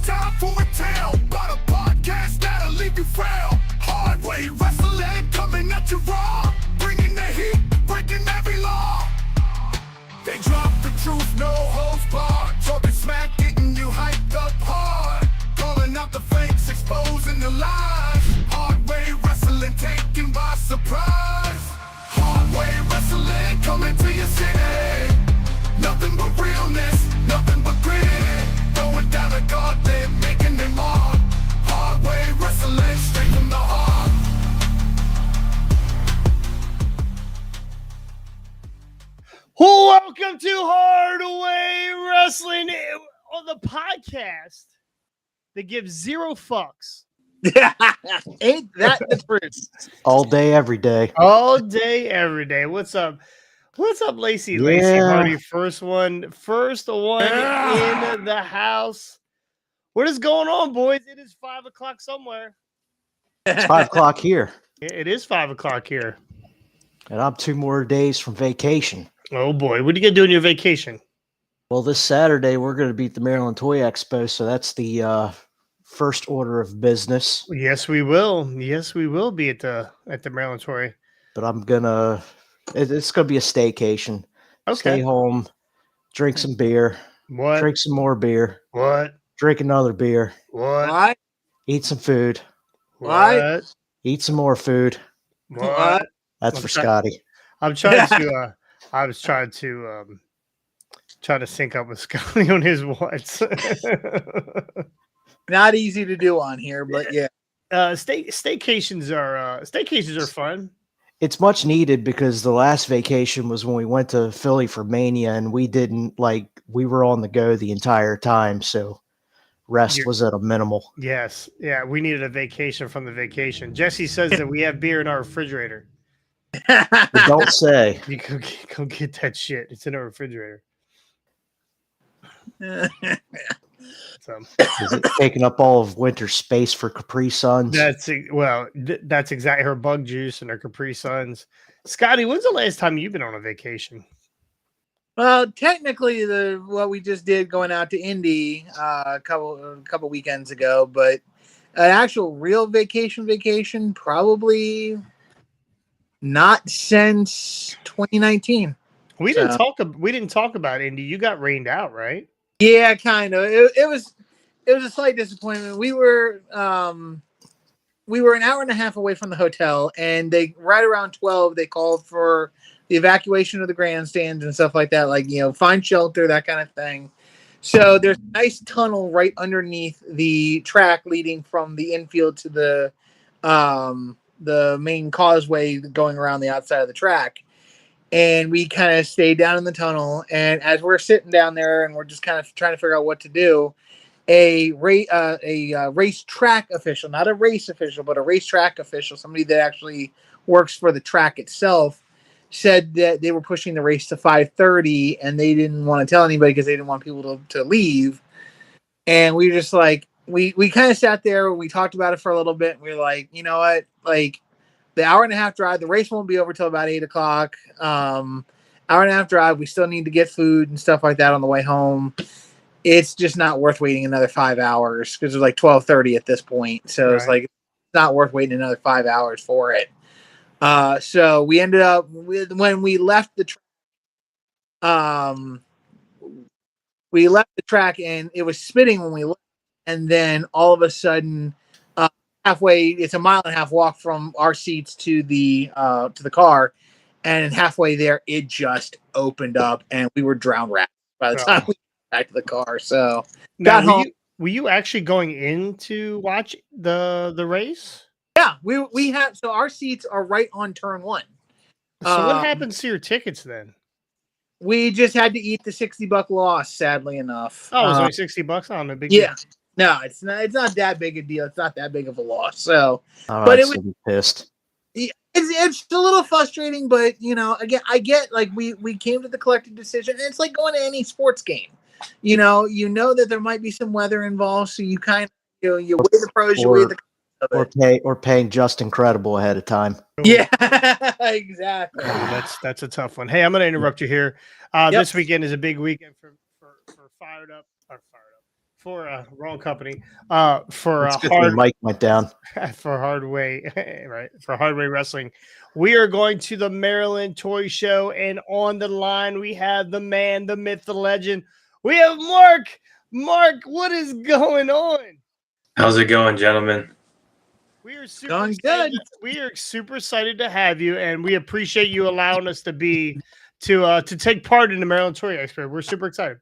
time for a tale about a podcast that'll leave you frail. Hard way wrestling coming at you raw, bringing the heat, breaking every law. They drop the truth, no holds barred, talking smack, getting you hyped up hard, calling out the fakes, exposing the lies. Hard way wrestling taken by surprise. Hard way wrestling coming to your city. Nothing but realness, nothing but grit. Going down a gauntlet, making them mark. Hard way wrestling straight from the heart. Welcome to Hard Way Wrestling on the podcast that gives zero fucks. Ain't that the truth? All day, every day. All day, every day. What's up? What's up, Lacey? Lacey Hardy, first one in the house. What is going on, boys? It is 5 o'clock somewhere. It's 5 o'clock here. It is 5 o'clock here. And I'm 2 more days from vacation. Oh, boy. What are you going to do on your vacation? Well, this Saturday, we're going to be at the Maryland Toy Expo, so that's the first order of business. Yes, we will. Yes, we will be at the Maryland Toy. But I'm going to... It's going to be a staycation. Okay. Stay home, drink some beer. What? Drink some more beer. What? Drink another beer. What? Eat some food. What? Eat some more food. What? That's for Scotty. I'm trying to. I was trying to sync up with Scotty on his what's. Not easy to do on here, but yeah. Staycations are fun. It's much needed because the last vacation was when we went to Philly for Mania, and we were on the go the entire time, so rest was at a minimal. Yes. Yeah, we needed a vacation from the vacation. Jesse says that we have beer in our refrigerator. Don't say. You go get that shit. It's in our refrigerator. So. Is it taking up all of winter space for Capri Suns? That's exactly her bug juice and her Capri Suns. Scotty, when's the last time you've been on a vacation? Well, technically, what we just did going out to Indy a couple weekends ago, but an actual real vacation probably not since 2019. We didn't talk about Indy. You got rained out, right? Yeah, kind of. It was a slight disappointment. We were an hour and a half away from the hotel, and right around 12 they called for the evacuation of the grandstands and stuff like that, like, find shelter, that kind of thing. So there's a nice tunnel right underneath the track leading from the infield to the main causeway going around the outside of the track. And we kind of stayed down in the tunnel. And as we're sitting down there and we're just kind of trying to figure out what to do, a racetrack official, not a race official, but a racetrack official, somebody that actually works for the track itself, said that they were pushing the race to 5:30 and they didn't want to tell anybody because they didn't want people to leave. And we were just like, we kind of sat there and we talked about it for a little bit. And we were like, you know what? Like, the hour and a half drive, the race won't be over till about 8 o'clock. Hour and a half drive, we still need to get food and stuff like that on the way home. It's just not worth waiting another 5 hours because it was like 12:30 at this point. So It's like, it's not worth waiting another 5 hours for it. So we ended up when we left the track and it was spitting when we left. And then all of a sudden, halfway, it's a 1.5 mile walk from our seats to the car, and halfway there it just opened up and we were drowned rats by the time we got back to the car. So got home. Were you actually going in to watch the race? Yeah, we have. So our seats are right on turn 1. So what happens to your tickets then? We just had to eat the $60 loss, sadly enough. Oh, it was only $60. Oh, no big deal. Yeah. No, it's not that big a deal. It's not that big of a loss. So, but it was pissed. It's a little frustrating, but again, I get, like, we came to the collective decision, and it's like going to any sports game. You know that there might be some weather involved, so you kind of you weigh the pros, you weigh the cons. Or paying just incredible ahead of time. Yeah, exactly. That's a tough one. Hey, I'm going to interrupt you here. This weekend is a big weekend for for wrong company. For It's good the mic went down. for Hardway, right? For Hardway Wrestling, we are going to the Maryland Toy Show, and on the line we have the man, the myth, the legend. We have Marc. Marc, what is going on? How's it going, gentlemen? We are super Going excited. good. We are super excited to have you, and we appreciate you allowing us to take part in the Maryland Toy Expo. We're super excited.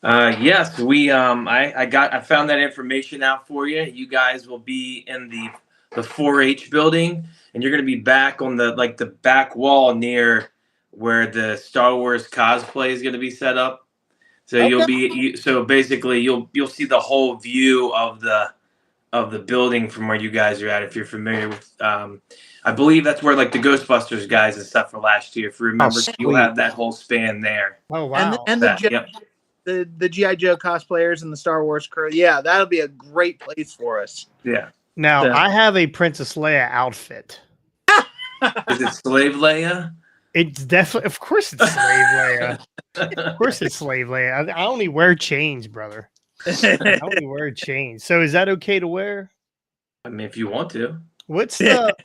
Yes, we I found that information out for you. You guys will be in the 4-H building, and you're going to be back on the back wall near where the Star Wars cosplay is going to be set up. So so basically you'll see the whole view of the building from where you guys are at. If you're familiar with, I believe that's where like the Ghostbusters guys and stuff for last year. If you remember, you'll have that whole span there. Oh wow! And the G.I. Joe cosplayers and the Star Wars crew. Yeah, that'll be a great place for us. Yeah. Now I have a Princess Leia outfit. Is it Slave Leia? It's definitely, of course, it's Slave Leia. Of course, it's Slave Leia. I only wear chains, brother. I only wear chains. So, is that okay to wear? I mean, if you want to. What's the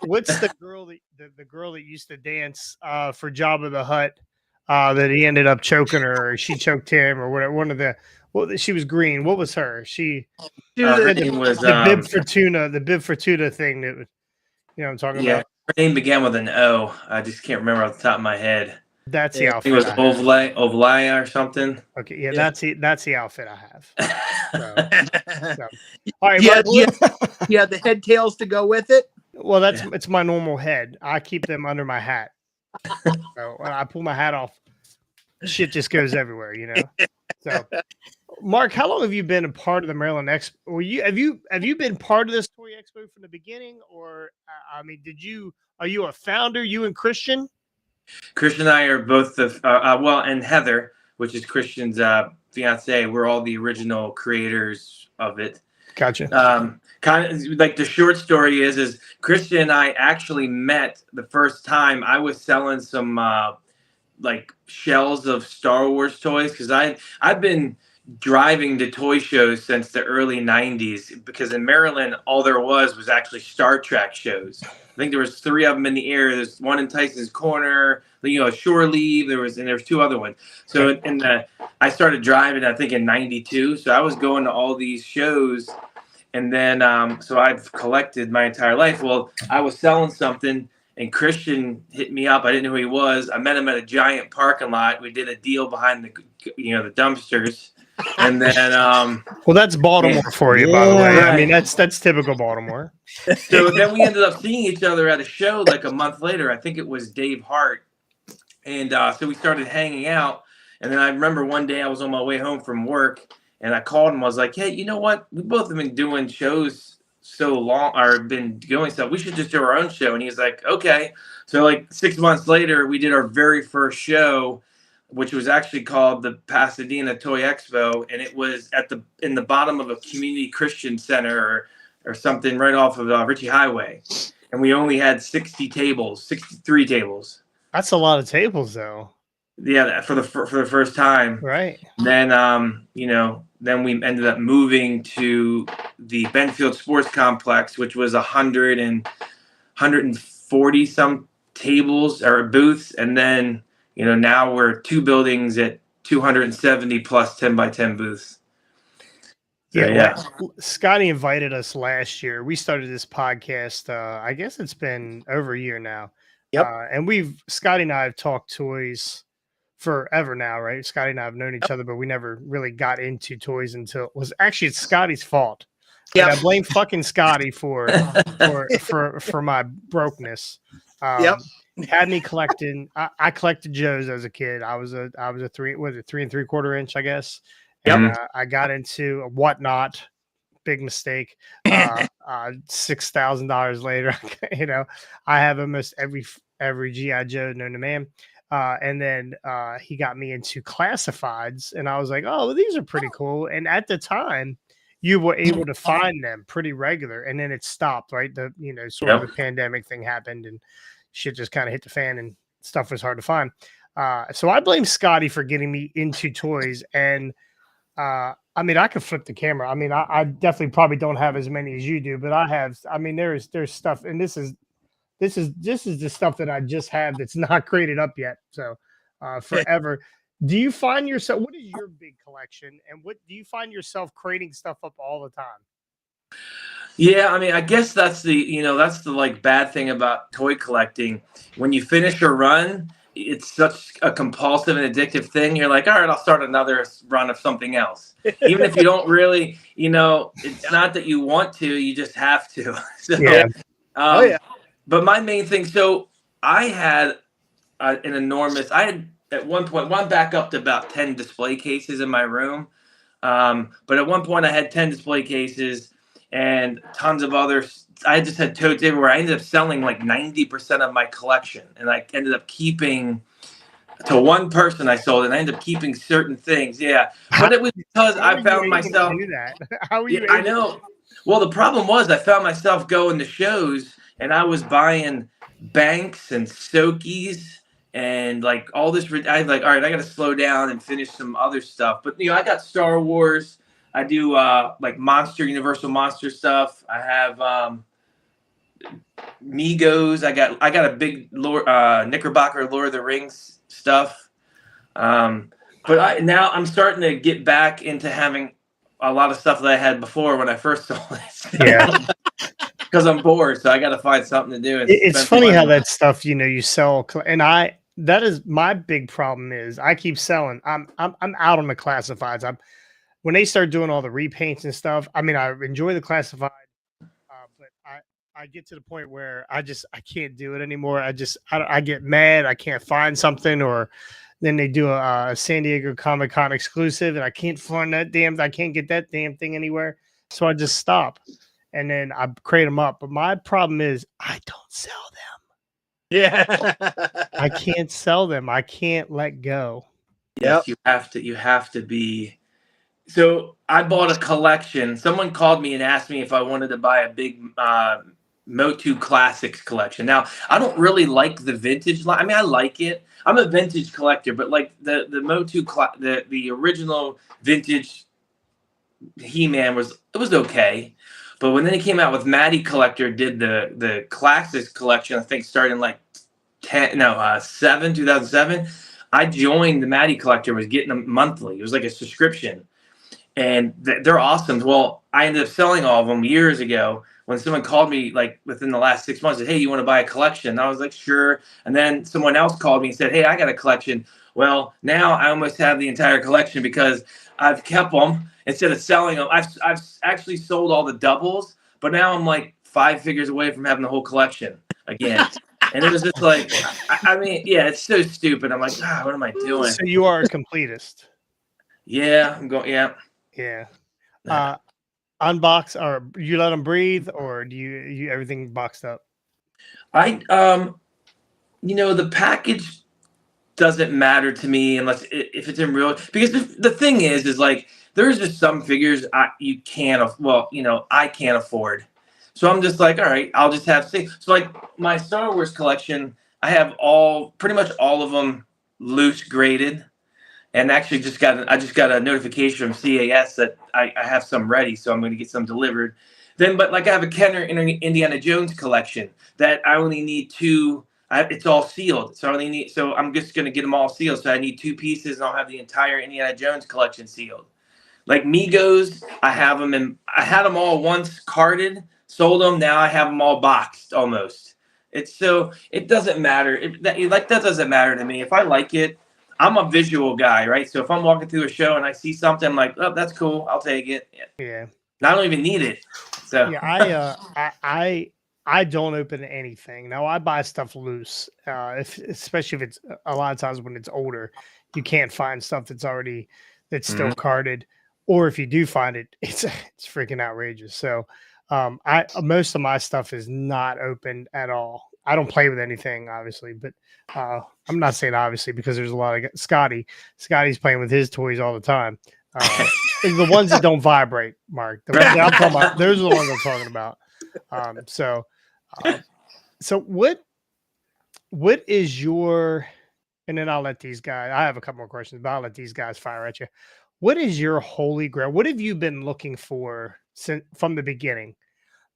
girl the girl that used to dance for Jabba the Hutt that he ended up choking her, or she choked him, or whatever? One of the she was green. What was her? She was the Bib Fortuna, thing that was, you know what I'm talking about. Her name began with an O. I just can't remember off the top of my head. That's the outfit. It was Ovalaya or something. Okay, yeah, that's the outfit I have. So. All right, yeah, the head tails to go with it. Well, it's my normal head. I keep them under my hat. So when I pull my hat off, shit just goes everywhere, you know. So, Marc, how long have you been a part of the Maryland Expo? Have you been part of this Toy Expo from the beginning, or I mean, are you a founder? You and Christian? Christian and I are both and Heather, which is Christian's fiance. We're all the original creators of it. Gotcha. Kind of like the short story is Christian and I actually met the first time. I was selling some like shells of Star Wars toys because I've been driving to toy shows since the early 90s, because in Maryland all there was actually Star Trek shows. I think there was 3 of them in the air. There's one in Tyson's Corner, Shore Leave. There was 2 other ones. So I started driving, I think, in 92. So I was going to all these shows, and then so I've collected my entire life. Well, I was selling something, and Christian hit me up. I didn't know who he was. I met him at a giant parking lot. We did a deal behind the dumpsters. And then well, that's Baltimore for you, by the way. I mean, that's typical Baltimore. So then we ended up seeing each other at a show like a month later. I think it was Dave Hart. And so we started hanging out. And then I remember one day I was on my way home from work, and I called him. I was like, hey, you know what? We both have been doing shows so long, or been doing stuff. We should just do our own show. And he's like, okay. So like 6 months later, we did our very first show, which was actually called the Pasadena Toy Expo, and it was in the bottom of a community Christian center or something right off of Ritchie Highway, and we only had 63 tables. That's a lot of tables, though. Yeah, for the first time. Right. Then then we ended up moving to the Benfield Sports Complex, which was 140 some tables or booths, and then now we're 2 buildings at 270 plus 10 by 10 booths. So, yeah. Scotty invited us last year. We started this podcast. I guess it's been over a year now. Yep. And Scotty and I have talked toys forever now, right? Scotty and I have known each other, but we never really got into toys until it's Scotty's fault. Yeah. I blame fucking Scotty for my brokenness. Yep. Had me collecting. I collected Joes as a kid. I was a 3 3/4 inch, I guess. And I got into a Whatnot. Big mistake. $6,000 later, I have almost every G.I. Joe known to man. And then he got me into classifieds, and I was like, oh, well, these are pretty cool. And at the time, you were able to find them pretty regular, and then it stopped, right? The sort of a pandemic thing happened, and shit just kind of hit the fan, and stuff was hard to find. So I blame Scotty for getting me into toys. And I mean, I could flip the camera. I mean, I definitely probably don't have as many as you do, but I have. I mean, there's stuff, and this is the stuff that I just have that's not created up yet. So, forever. Do you find yourself? What is your big collection, and what do you find yourself creating stuff up all the time? Yeah, I mean, I guess that's that's the like bad thing about toy collecting. When you finish a run, it's such a compulsive and addictive thing. You're like, all right, I'll start another run of something else. Even if you don't really, it's not that you want to, you just have to. So, Yeah. Oh yeah. But my main thing, so I had I had at one point, one back up to about 10 display cases in my room. But at one point I had 10 display cases and tons of others. I just had totes everywhere. I ended up selling like 90% of my collection, and I ended up keeping to one person I sold, and I ended up keeping certain things. Yeah. But it was because How I are you found able to myself. do that? How are Yeah, you? I Able know. Well, the problem was I found myself going to shows and I was buying banks and Sokies and like all this. I was like, all right, I got to slow down and finish some other stuff. But I got Star Wars. I do like Universal Monster stuff. I have Migos. I got a big Knickerbocker Lord of the Rings stuff. But now I'm starting to get back into having a lot of stuff that I had before when I first sold it. Yeah. Because I'm bored, so I got to find something to do. And It's spend funny money how on. that stuff, you sell, and that is my big problem is I keep selling. I'm out on the classifieds. When they start doing all the repaints and stuff. I mean, I enjoy the classified, but I get to the point where I can't do it anymore. I get mad. I can't find something, or then they do a San Diego Comic-Con exclusive, and I can't find I can't get that damn thing anywhere. So I just stop, and then I crate them up. But my problem is I don't sell them. Yeah. I can't sell them. I can't let go. Yes, you have to be. So I bought a collection. Someone called me and asked me if I wanted to buy a big Motu Classics collection. Now, I don't really like the vintage line. I mean, I like it. I'm a vintage collector, but like the the original vintage He-Man was okay. But when then he came out with Matty Collector, did the classics collection, I think starting like 2007. I joined the Matty Collector, was getting them monthly. It was like a subscription. And they're awesome. Well, I ended up selling all of them years ago when someone called me like within the last 6 months and said, hey, you want to buy a collection? And I was like, sure. And then someone else called me and said, hey, I got a collection. Well, now I almost have the entire collection because I've kept them instead of selling them. I've actually sold all the doubles, but now I'm like 5 figures away from having the whole collection again. And it was just like, I mean, yeah, it's so stupid. I'm like, what am I doing? So you are a completist. Yeah, I'm going, yeah. Yeah. Unbox, or you let them breathe, or do you everything boxed up? The package doesn't matter to me unless if it's in real, because the thing is like there's just some figures I can't afford. So I'm just like, all right, I'll just have 6. So like my Star Wars collection, I have pretty much all of them loose graded. And actually I just got a notification from CAS that I have some ready, so I'm going to get some delivered. But like I have a Kenner Indiana Jones collection that I only need 2. It's all sealed, so I'm just going to get them all sealed. So I need 2 pieces, and I'll have the entire Indiana Jones collection sealed. Like Migos, I have them, and I had them all once carded, sold them. Now I have them all boxed almost. It doesn't matter. That doesn't matter to me. If I like it. I'm a visual guy, right? So if I'm walking through a show and I see something, I'm like, oh, that's cool. I'll take it. Yeah. I don't even need it. So yeah, I don't open anything. Now I buy stuff loose. Especially if it's a lot of times when it's older, you can't find stuff that's still carded, or if you do find it, it's freaking outrageous. So most of my stuff is not opened at all. I don't play with anything, obviously, but I'm not saying obviously because there's a lot of Scotty's playing with his toys all the time. The ones that don't vibrate, Mark. I'm talking about, those are the ones I'm talking about. So what is your, and then I'll let these guys, I have a couple more questions, but I'll let these guys fire at you. what is your holy grail? What have you been looking for since from the beginning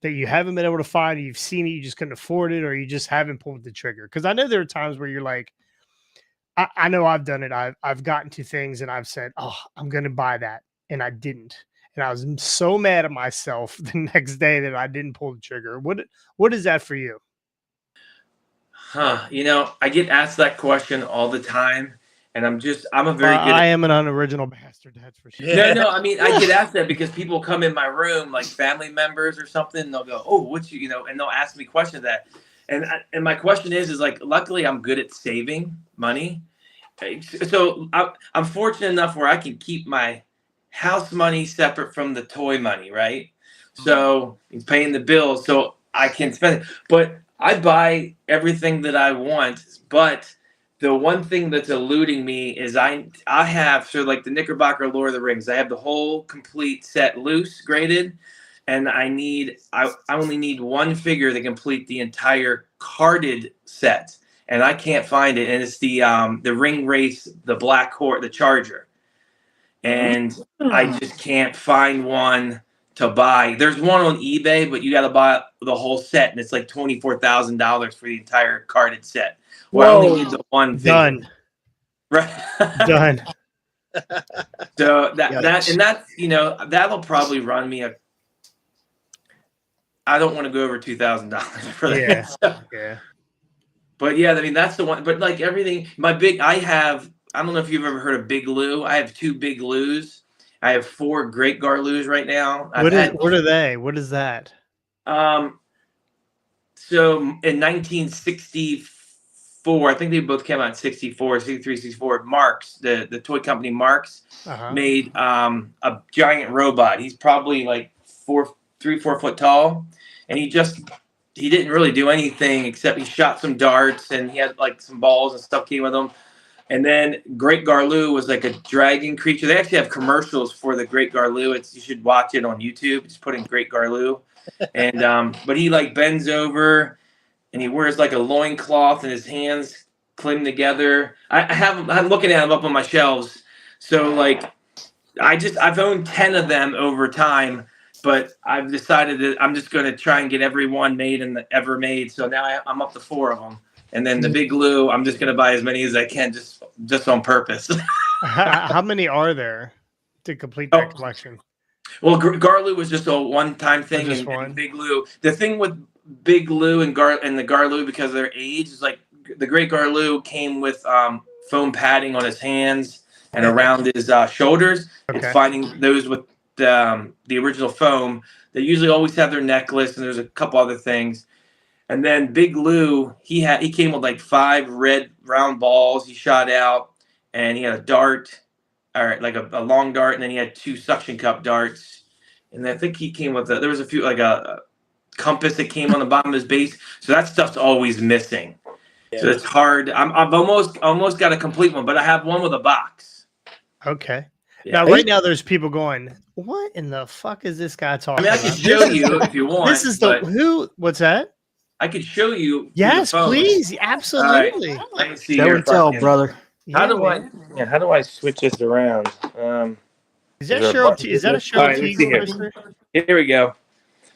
that you haven't been able to find? You've seen it, you just couldn't afford it, or you just haven't pulled the trigger? Because I know there are times where you're like, I know I've done it. I've gotten to things and I've said, oh, I'm going to buy that. And I didn't. And I was so mad at myself the next day that I didn't pull the trigger. What is that for you? Huh. You know, I get asked that question all the time. And I'm a very good I am an unoriginal bastard, that's for sure. No, I mean, I get asked that because people come in my room, like family members or something, and they'll go, oh, what's you know, and they'll ask me questions that. And my question is like, luckily I'm good at saving money. So I'm fortunate enough where I can keep my house money separate from the toy money, right? So it's paying the bills, so I can spend it. But I buy everything that I want. But the one thing that's eluding me is I have like the Knickerbocker Lord of the Rings. I have the whole complete set loose graded, and I only need one figure to complete the entire carded set. And I can't find it, and it's the Ring Race, the Black Horse, the Charger, and I just can't find one to buy. There's one on eBay, but you got to buy the whole set, and it's like $24,000 for the entire carded set. Well, I only need the one figure. Done. Right. Done. So that's that'll probably run me I don't want to go over $2,000 for that. Yeah. So. Yeah. But yeah, I mean, that's the one. But like everything, I don't know if you've ever heard of Big Lou. I have 2 Big Lou's. I have 4 Great Garloos right now. What are they? What is that? So in 1964, I think they both came out in 64, 63, 64. Marc's, the toy company Marc's, made a giant robot. He's probably like 4 foot tall. And he didn't really do anything except he shot some darts and he had like some balls and stuff came with him. And then Great Garloo was like a dragon creature. They actually have commercials for the Great Garloo. You should watch it on YouTube. Just put in Great Garloo. And but he like bends over and he wears like a loincloth and his hands cling together. I'm looking at him up on my shelves. So like I've owned 10 of them over time. But I've decided that I'm just going to try and get every one made and ever made. So now I'm up to 4 of them. And then the Big Lou, I'm just going to buy as many as I can just on purpose. How many are there to complete that collection? Well, Garloo was just a one-time thing. And Big Lou. The thing with Big Lou and the Garloo, because of their age, is like the Great Garloo came with foam padding on his hands and around his shoulders. Okay. And finding those with the original foam, they usually always have their necklace, and there's a couple other things. And then Big Lou, he came with like 5 red round balls he shot out, and he had a dart, or like a long dart, and then he had 2 suction cup darts. And I think he came with there was a few, like a compass that came on the bottom of his base. So that stuff's always missing. Yeah. So it's hard. I've almost got a complete one, but I have one with a box. Okay. Yeah. Now, right now, there's people going, what in the fuck is this guy talking about? I can show you if you want. This is what's that? I could show you. Yes, please. Absolutely. Right. Let me see. Show and tell, brother. How do I switch this around? Is that Cheryl T? Is that a Cheryl T? Here we go.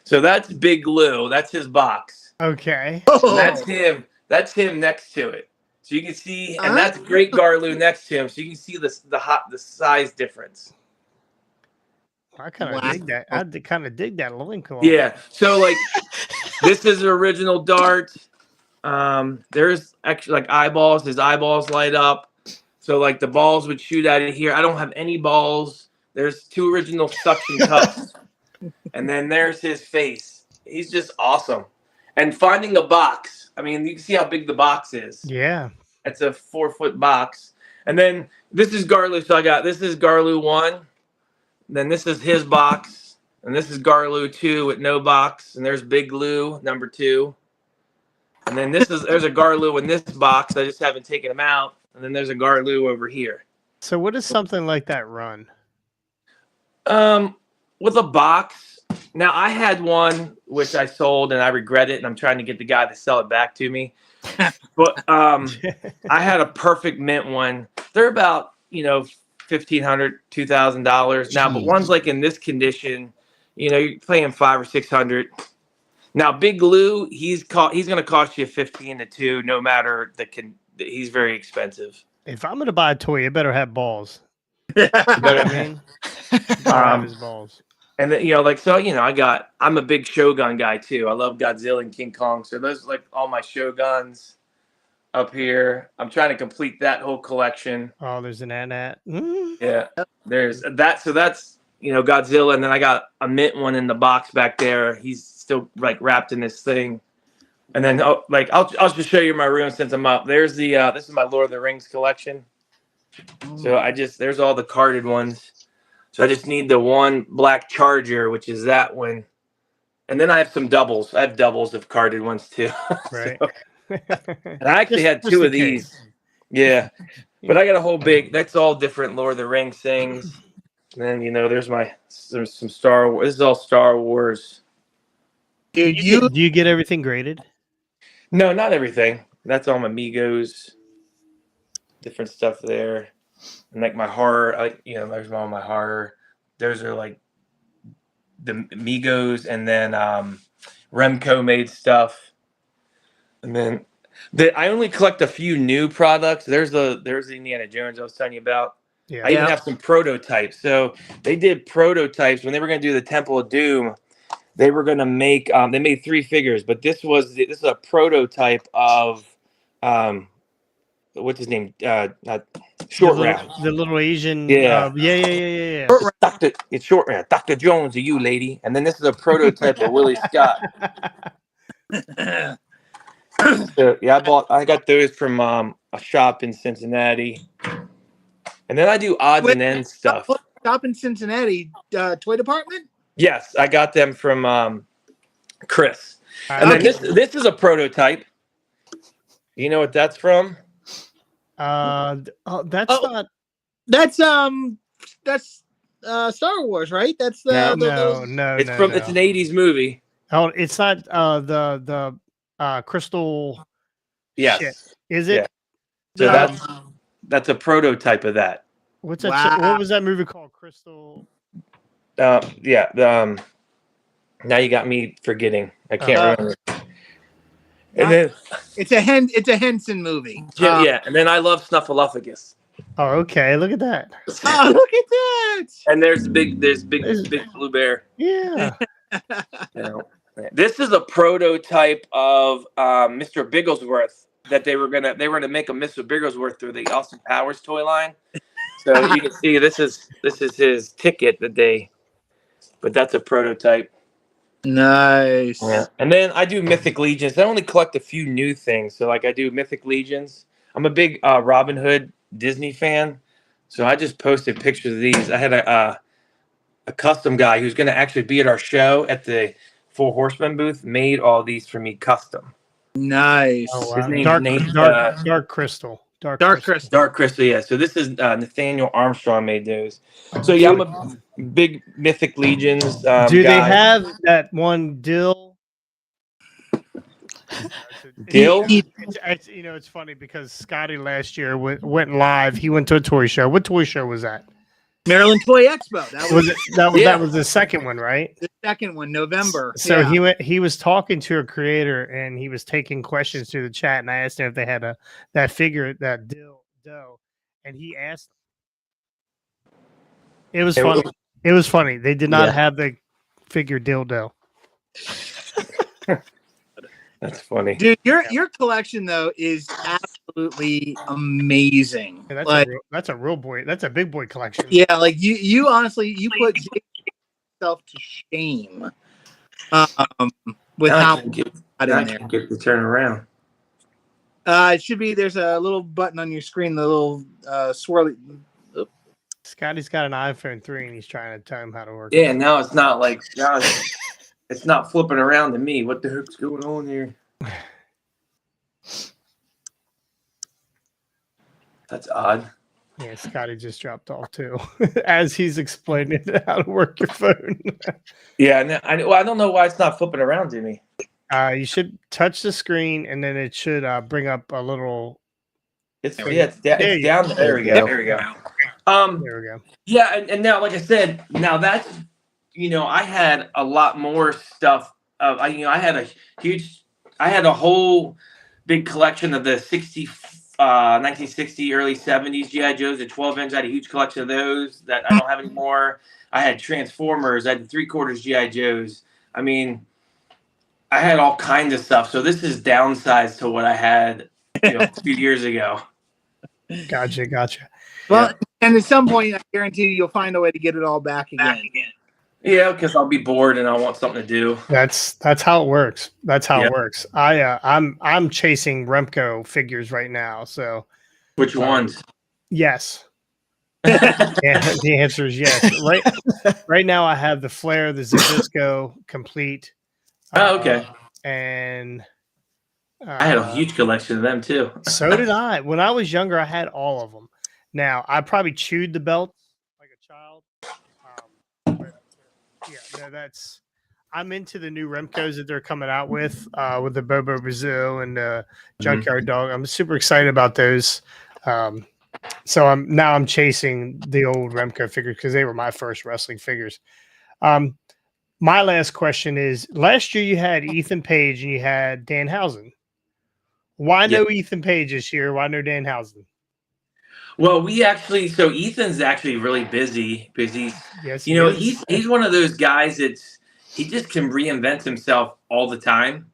So that's Big Lou. That's his box. Okay. Oh. That's him. That's him next to it. So you can see, and that's Great Garloo next to him. So you can see the size difference. I kind of dig that. I kind of dig that loincloth. Yeah. So like, this is the original dart. There's actually like eyeballs. His eyeballs light up. So like the balls would shoot out of here. I don't have any balls. There's 2 original suction cups. And then there's his face. He's just awesome. And finding a box. I mean, you can see how big the box is. Yeah. It's a 4-foot box. And then this is Garloo. So this is Garloo 1. Then this is his box. And this is Garloo 2 with no box. And there's Big Lou, number 2. And then there's a Garloo in this box. I just haven't taken him out. And then there's a Garloo over here. So what does something like that run? With a box. Now, I had one which I sold, and I regret it, and I'm trying to get the guy to sell it back to me. But I had a perfect mint one. They're about, $15 $1,500, $2,000 now, but one's like in this condition, you know, you're paying $500 or $600. Now, Big Lou, he's going to cost you 15 to 2, no matter he's very expensive. If I'm gonna buy a toy, it better have balls. You know what I mean? It better have his balls. And then, you know, like, so, you know, I'm a big Shogun guy too. I love Godzilla and King Kong. So those are like all my Shoguns up here. I'm trying to complete that whole collection. Oh, there's an Anat. Yeah, there's that. So that's, you know, Godzilla. And then I got a mint one in the box back there. He's still like wrapped in this thing. And then I'll just show you my room since I'm up. There's the, this is my Lord of the Rings collection. So there's all the carded ones. So I just need the one black Charger, which is that one. And then I have some doubles. I have doubles of carded ones too. Right. And I actually had two of these. Yeah. But I got a whole that's all different Lord of the Rings things. And then, you know, there's some Star Wars. This is all Star Wars. Dude, Do you get everything graded? No, not everything. That's all my Migos. Different stuff there. And like my horror, you know, there's all my horror. Those are like the Migos, and then Remco made stuff. And then I only collect a few new products. There's the Indiana Jones I was telling you about. Yeah. I even have some prototypes. So they did prototypes when they were going to do the Temple of Doom. They were going to make. They made 3 figures, but this is a prototype of what's his name? Short Round. The little Asian. Yeah. Yeah. It's Short Round. Dr. Jones, are you, lady? And then this is a prototype of Willie Scott. So, yeah, I got those from a shop in Cincinnati. And then I do odds and ends stuff. Shop in Cincinnati, toy department? Yes, I got them from Chris. And then this is a prototype. You know what that's from? That's not. That's Star Wars, right? That's the No. It's an 80s movie. Oh, it's not the Crystal. Yes. Shit. Is it? Yeah. So that's a prototype of that. What's that? What was that movie called? Crystal. Yeah. Now you got me forgetting. I can't remember. And then it's a Henson movie. Yeah, and then I love Snuffleupagus. Oh, okay. Look at that. Oh, look at that. And there's big blue bear. Yeah. You know, this is a prototype of Mr. Bigglesworth that they were gonna make a Mr. Bigglesworth through the Austin Powers toy line. So you can see this is his ticket but that's a prototype. Nice. Yeah. And then I do Mythic Legions. I only collect a few new things. So like I do Mythic Legions. I'm a big Robin Hood Disney fan. So I just posted pictures of these. I had a custom guy who's going to actually be at our show at the Four Horsemen booth, made all these for me custom. Nice. Oh, wow. His name's Dark Crystal. Dark Crystal. Dark Crystal, yeah. So this is Nathaniel Armstrong made those. So yeah, I'm a big Mythic Legions Do guy. they have that one Dill? Dill? It's you know, it's funny because Scotty last year went live. He went to a toy show. What toy show was that? Maryland Toy Expo. That was the second one, right? The second one, November. So he was talking to a creator and he was taking questions through the chat, and I asked him if they had that figure, that Dill, and he asked. It was funny. It was funny. They did not have the figure dildo. That's funny, dude. Your collection though is absolutely amazing. Yeah, that's a real boy. That's a big boy collection. Yeah, like you honestly put yourself to shame with how get to turn around. It should be. There's a little button on your screen. The little swirly. Scotty's got an iPhone 3 and he's trying to tell him how to work. Yeah, now it's not like it's not flipping around to me. What the heck's going on here? That's odd. Yeah, Scotty just dropped off too, as he's explaining how to work your phone. Yeah, I don't know why it's not flipping around to me. You should touch the screen, and then it should bring up a little. It's down. There we go. There we go. There we go. Yeah, and now, like I said, now that's, I had a lot more stuff. I had I had a whole big collection of the 1960, early 70s GI Joes, the 12-inch. I had a huge collection of those that I don't have anymore. I had Transformers. I had the 3/4 GI Joes. I mean, I had all kinds of stuff. So this is downsized to what I had, a few years ago. Gotcha. Well, Yeah. and at some point, I guarantee you'll find a way to get it all back again. Yeah, because I'll be bored and I want something to do. That's how it works. That's how Yeah. it works. I'm chasing Remco figures right now. So Which ones? yes. Yeah, the answer is yes. Right now I have the Flare, the Zabisco complete. Oh, okay. And I had a huge collection of them too. So did I. When I was younger, I had all of them. Now I probably chewed the belt like a child. But yeah, no, I'm into the new Remcos that they're coming out with the Bobo Brazil and Junkyard Dog. I'm super excited about those. So I'm chasing the old Remco figures because they were my first wrestling figures. My last question is: last year you had Ethan Page and you had Danhausen. Why no Ethan Page this year? Why no Danhausen? Well, so Ethan's actually really busy. Yes, he's one of those guys he just can reinvent himself all the time.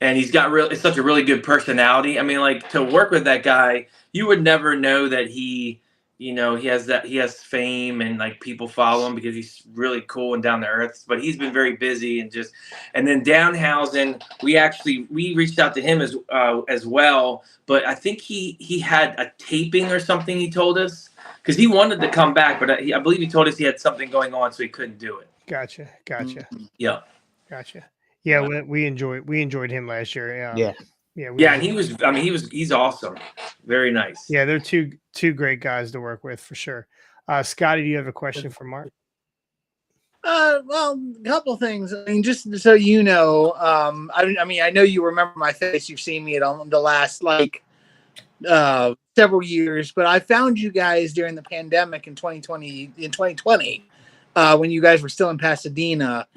And he's got it's such a really good personality. I mean, like, to work with that guy, you would never know that he has fame and like people follow him because he's really cool and down to earth. But he's been very busy and then Danhausen, we reached out to him as well. But I think he had a taping or something. He told us because he wanted to come back, but I believe he told us he had something going on, so he couldn't do it. Gotcha. Yeah. Gotcha. Yeah, we enjoyed him last year. Yeah. And he's awesome. Very nice. Yeah, they're two great guys to work with for sure. Scotty, do you have a question for Marc? Well, a couple things. I mean, just so you know, I know you remember my face. You've seen me on the last several years, but I found you guys during the pandemic in 2020. When you guys were still in Pasadena.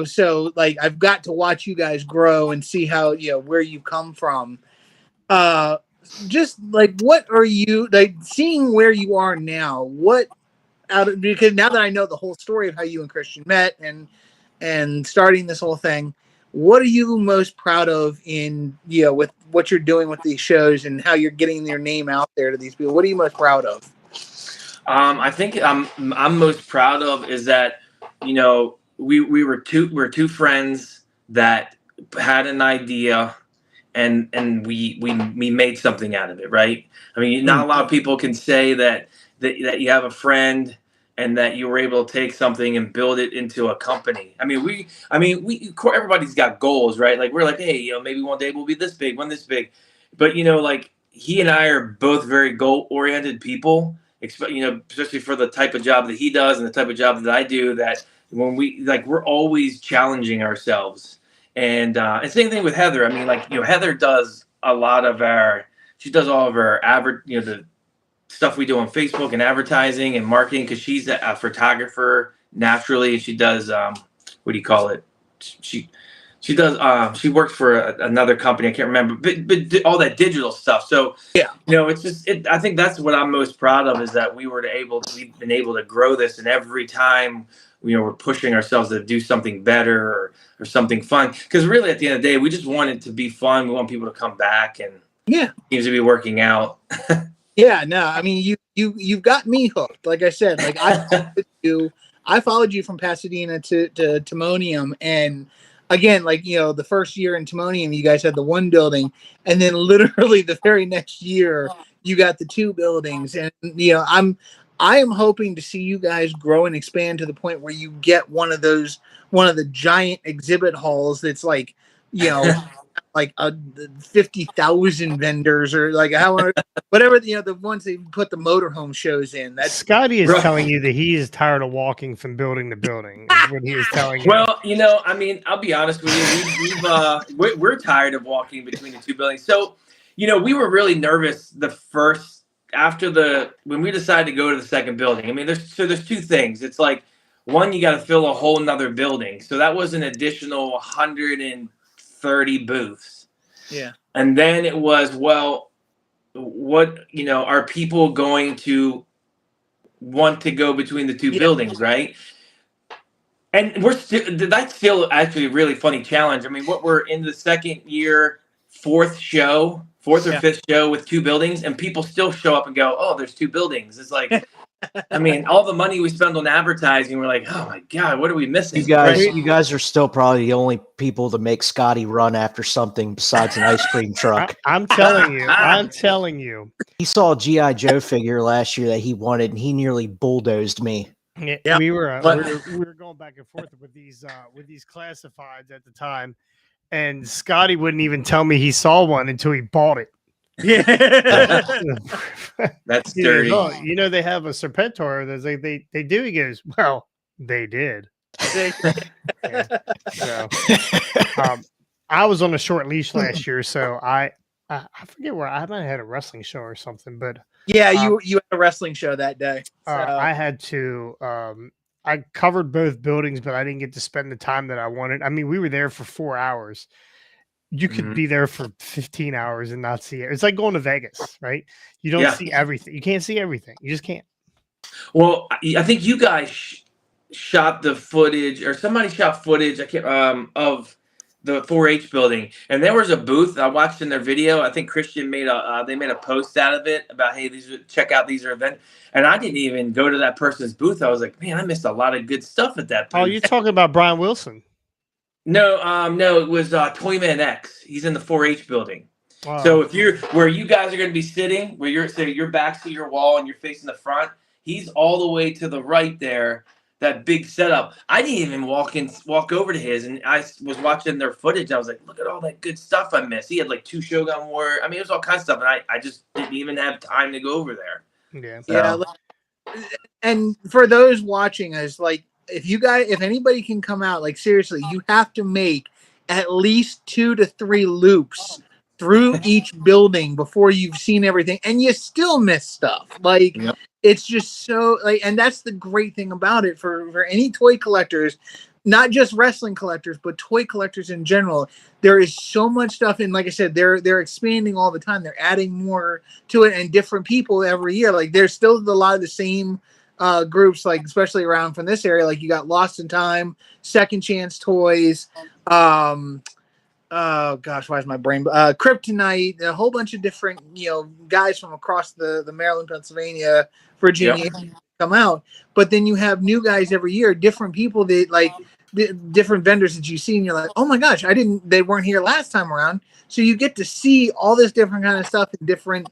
So like I've got to watch you guys grow and see how where you come from. Just like, what are you like seeing where you are now? Because now that I know the whole story of how you and Christian met and starting this whole thing, what are you most proud of in with what you're doing with these shows and how you're getting your name out there to these people? What are you most proud of? I think I'm most proud of is that we're two friends that had an idea and we made something out of it, right? I mean, not a lot of people can say that you have a friend and that you were able to take something and build it into a company. I mean, everybody's got goals, right? Like, we're like, hey, maybe one day we'll be this big, but like, he and I are both very goal oriented people, especially for the type of job that he does and the type of job that I do, that when we're always challenging ourselves. And same thing with Heather. I mean, Heather does all of our the stuff we do on Facebook and advertising and marketing, because she's a photographer naturally. She does what do you call it? She does she works for another company, I can't remember, but all that digital stuff. So it's just I think that's what I'm most proud of, is that we've been able to grow this, and every time we're pushing ourselves to do something better or something fun, because really at the end of the day we just want it to be fun. We want people to come back, and it seems to be working out. I mean, you've got me hooked. Like I said, like I followed you from Pasadena to Timonium, and again, the first year in Timonium, you guys had the one building, and then literally the very next year, you got the two buildings. And I am hoping to see you guys grow and expand to the point where you get one of the giant exhibit halls that's like 50,000 vendors, or whatever the ones they put the motorhome shows in. That's Scotty is telling you that he is tired of walking from building to building. Is what he is telling you. Well, I mean, I'll be honest with you. We're tired of walking between the two buildings. So, we were really nervous the first when we decided to go to the second building, I mean, there's two things. It's like, one, you got to fill a whole nother building. So that was an additional 130 booths. Yeah. And then it was, well, what, are people going to want to go between the two buildings, right? And that's still actually a really funny challenge. I mean, we're in the second year, fourth or fifth show with two buildings, and people still show up and go, oh, there's two buildings. It's like, I mean, all the money we spend on advertising, we're like, oh my God, what are we missing? You guys are still probably the only people to make Scotty run after something besides an ice cream truck. I'm telling you. He saw a G.I. Joe figure last year that he wanted, and he nearly bulldozed me. Yeah, we were going back and forth with these classifieds at the time, and Scotty wouldn't even tell me he saw one until he bought it. Yeah. That's dirty. They have a Serpentor. There's like they do. He goes, well, they did. Yeah. So, I was on a short leash last year, so I forget where I might have had a wrestling show or something, but yeah, you had a wrestling show that day. So. I had to. I covered both buildings, but I didn't get to spend the time that I wanted. I mean, we were there for 4 hours. You could be there for 15 hours and not see it. It's like going to Vegas, right? You don't see everything. You can't see everything. You just can't. Well, I think you guys shot the footage, or somebody shot footage. I can't of the 4-H building, and there was a booth I watched in their video. I think Christian made a post out of it about, hey, check out these events. And I didn't even go to that person's booth. I was like, man, I missed a lot of good stuff at that booth. Oh, you're talking about Brian Wilson? No, it was Toyman X. He's in the 4-H building. Wow. So if you're where you guys are going to be sitting, where you're back to your wall and you're facing the front, he's all the way to the right there. That big setup. I didn't even walk over to his, and I was watching their footage. I was like, look at all that good stuff I missed. He had like 2 Shogun War. I mean, it was all kinds of stuff, and I just didn't even have time to go over there. Yeah. So. Yeah. And for those watching us, like, if anybody can come out, like, seriously, you have to make at least 2 to 3 loops through each building before you've seen everything, and you still miss stuff. Like, it's just so, like, and that's the great thing about it for any toy collectors, not just wrestling collectors, but toy collectors in general. There is so much stuff, and like I said, they're expanding all the time. They're adding more to it, and different people every year. Like, there's still a lot of the same groups, like especially around from this area. Like, you got Lost in Time, Second Chance Toys, oh gosh, why is my brain? Kryptonite, a whole bunch of different, guys from across the Maryland, Pennsylvania, Virginia come out. But then you have new guys every year, different people that like different vendors that you see, and you're like, oh my gosh, they weren't here last time around. So you get to see all this different kind of stuff and different,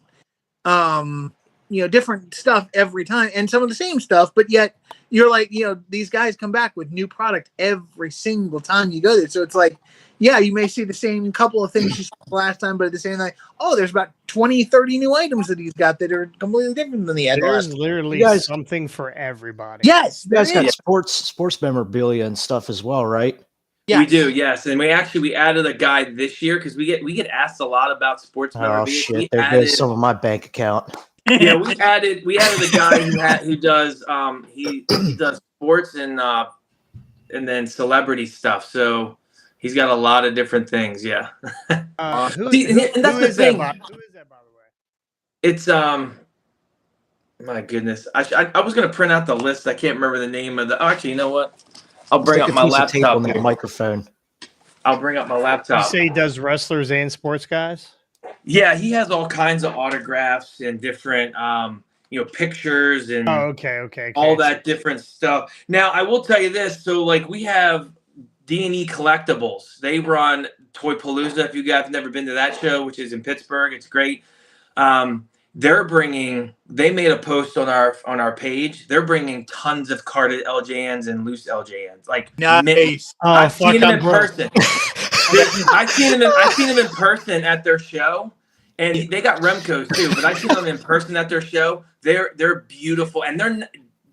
different stuff every time, and some of the same stuff, but yet you're like, these guys come back with new product every single time you go there. So it's like, yeah, you may see the same couple of things you saw last time, but at the same time, there's about 20, 30 new items that he's got that are completely different than the other. There's literally something for everybody. Yes, you guys got sports memorabilia and stuff as well, right? Yes. We do, yes. And we added a guy this year because we get asked a lot about sports memorabilia. Oh shit! There goes some of my bank account. Yeah, we added a guy who does he does sports and then celebrity stuff. So he's got a lot of different things. Yeah. Who is that, by the way? It's my goodness. I was gonna print out the list. I can't remember the name of the. Oh, actually, you know what? I'll bring up my laptop. On the microphone. I'll bring up my laptop. You say he does wrestlers and sports guys? Yeah, he has all kinds of autographs and different, pictures and all that different stuff. Now, I will tell you this. So, like, we have D&E Collectibles. They run Toy Palooza. If you guys have never been to that show, which is in Pittsburgh, it's great. They made a post on our page. They're bringing tons of carded LJNs and loose LJNs. Like, nice. I've seen them in person. I've seen them in person at their show, and they got Remcos too. But I've seen them in person at their show. They're beautiful, and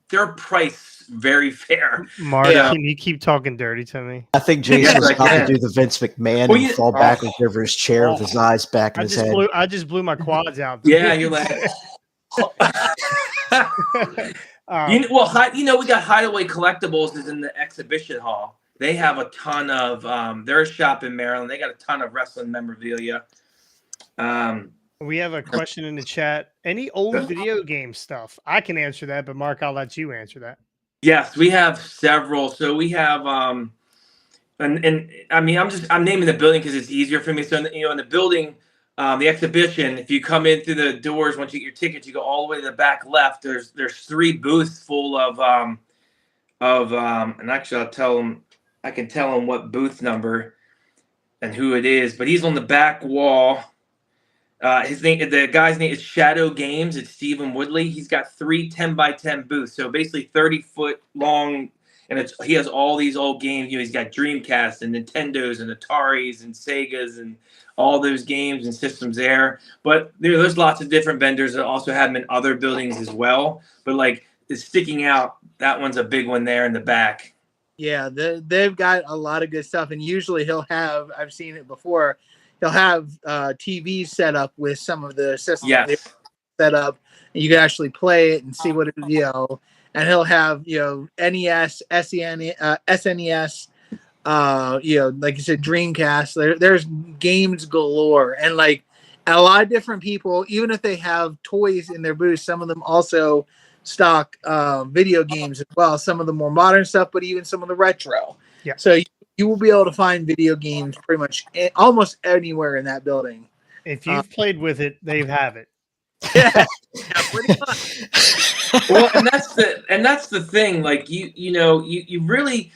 they're priced very fair. Mark, can you keep talking dirty to me? I think Jason's about to do the Vince McMahon and fall backwards over his chair with his eyes back in his head. I just blew my quads out. Yeah, you're like, We got Hideaway Collectibles is in the exhibition hall. They have a ton of they're a shop in Maryland. They got a ton of wrestling memorabilia. We have a question in the chat. Any old video game stuff? I can answer that, but Mark, I'll let you answer that. Yes, we have several. So we have and I mean I'm naming the building because it's easier for me. So in the building, the exhibition, if you come in through the doors, once you get your tickets, you go all the way to the back left. There's 3 booths full of and actually I can tell him what booth number and who it is, but he's on the back wall. The guy's name is Shadow Games. It's Stephen Woodley. He's got 3 10x10 booths, so basically 30-foot long, and he has all these old games. He's got Dreamcast and Nintendos and Ataris and Segas and all those games and systems there. But there's lots of different vendors that also have them in other buildings as well. But like it's sticking out, that one's a big one there in the back. Yeah, they've got a lot of good stuff, and usually he'll have. I've seen it before. He'll have TVs set up with some of the systems set up, and you can actually play it and see what it, and he'll have NES, SNES, like you said, Dreamcast. There's games galore, and like a lot of different people, even if they have toys in their booth, some of them also stock video games as well. Some of the more modern stuff, but even some of the retro. Yeah. So you will be able to find video games pretty much almost anywhere in that building. If you've played with it, they have it. Yeah, pretty much. Well, and that's the thing. Like you really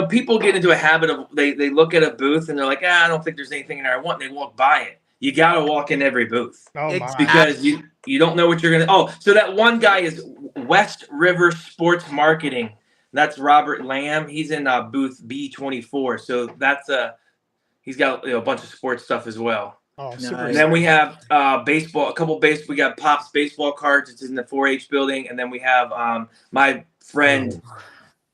people get into a habit of they look at a booth and they're like, I don't think there's anything in there I want. And they walk by it. You gotta walk in every booth. Oh my. Because you don't know what you're gonna. Oh, so that one guy is West River Sports Marketing. That's Robert Lamb. He's in booth B24. So he's got a bunch of sports stuff as well. Oh, Nice. super. And then we have baseball, we got Pop's baseball cards. It's in the 4-H building. And then we have my friend